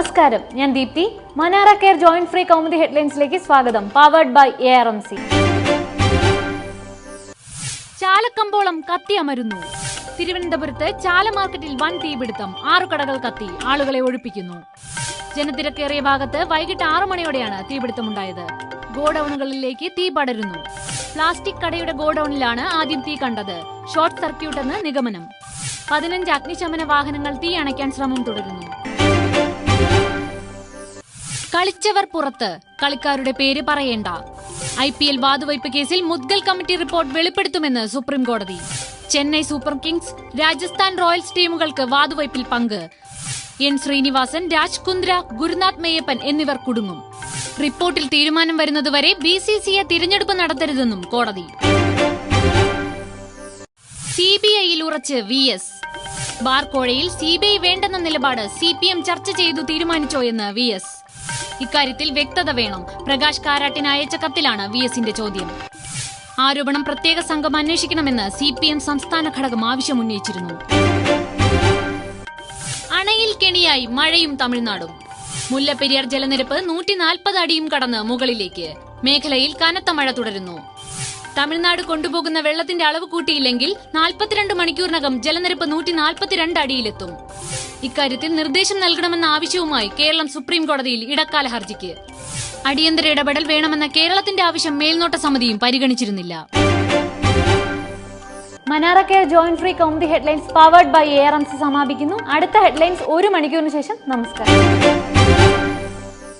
നമസ്കാരം, ഞാൻ Deepthi. Manara care joint free Kaumudi ഹെഡ്ലൈൻസിലേക്ക് സ്വാഗതം. Powered by ARMC. ചാലക്കമ്പോളം കത്തിയമരുന്നു. തിരുവനന്തപുരത്ത് ചാല മാർക്കറ്റിൽ വൻ തീപിടുത്തം. 6 കടകൾ കത്തി, ആളുകളെ ഒഴിപ്പിക്കുന്നു. ജനത്തിരക്കേറിയ ഭാഗത്ത് വൈകിട്ട് 6 മണിയോടെയാണ് തീപിടുത്തമുണ്ടായത്. ഗോഡൌണുകളിലേക്ക് തീ പടരുന്നു. പ്ലാസ്റ്റിക് കടയുടെ ഗോഡൌണിലാണ് ആദ്യം തീ കണ്ടത്. ഷോർട്ട് സർക്യൂട്ട് എന്ന് നിഗമനം. 15 അഗ്നിശമന വാഹനങ്ങൾ തീ അണയ്ക്കാൻ ശ്രമം തുടരുന്നു. കളിച്ചവർ പുറത്ത്, കളിക്കാരുടെ പേര് പറയേണ്ട. IPL വാതുവയ്പ് കേസിൽ മുദ്ഗൽ കമ്മിറ്റി റിപ്പോർട്ട് വെളിപ്പെടുത്തുമെന്ന് സുപ്രീം കോടതി. Chennai super kings, Rajasthan royals ടീമുകൾക്ക് വാതുവയ്പിൽ പങ്ക്. N ശ്രീനിവാസൻ, രാജ് കുന്ദ്ര, ഗുരുനാഥ് മെയ്യപ്പൻ എന്നിവർ കുടുങ്ങും. റിപ്പോർട്ടിൽ തീരുമാനം വരുന്നതുവരെ BCCI തിരഞ്ഞെടുപ്പ് നടത്തരുതെന്നും കോടതി. CBIയിൽ ഉറച്ച് VS. ബാർക്കോഴയിൽ CBI വേണ്ടെന്ന നിലപാട് CPM ചർച്ച ചെയ്തു തീരുമാനിച്ചോയെന്ന് VS. ഇക്കാര്യത്തിൽ വ്യക്തത വേണം. പ്രകാശ് കാരാട്ടിന് അയച്ച കത്തിലാണ് VSന്റെ ചോദ്യം. ആരോപണം പ്രത്യേക സംഘം അന്വേഷിക്കണമെന്ന് CPM സംസ്ഥാന ഘടകം ആവശ്യമുന്നയിച്ചിരുന്നു. അണയിൽ കെണിയായി മഴയും തമിഴ്നാടും. മുല്ലപ്പെരിയാർ ജലനിരപ്പ് 140 അടിയും കടന്ന് മുകളിലേക്ക്. മേഖലയിൽ കനത്ത മഴ തുടരുന്നു. തമിഴ്നാട് കൊണ്ടുപോകുന്ന വെള്ളത്തിന്റെ അളവ് കൂട്ടിയില്ലെങ്കിൽ 42 മണിക്കൂറിനകം ജലനിരപ്പ് 142 അടിയിലെത്തും. ഇക്കാര്യത്തിൽ നിർദ്ദേശം നൽകണമെന്ന ആവശ്യവുമായി കേരളം സുപ്രീം കോടതിയിൽ ഇടക്കാല ഹർജിക്ക്. അടിയന്തര ഇടപെടൽ വേണമെന്ന കേരളത്തിന്റെ ആവശ്യം മേൽനോട്ട സമിതിയും പരിഗണിച്ചിരുന്നില്ല. Manara care joint free Kaumudi headlines powered by ARMC സമാപിക്കുന്നു. അടുത്ത ഹെഡ്ലൈൻസ് 1 മണിക്കൂറിന് ശേഷം. നമസ്കാരം.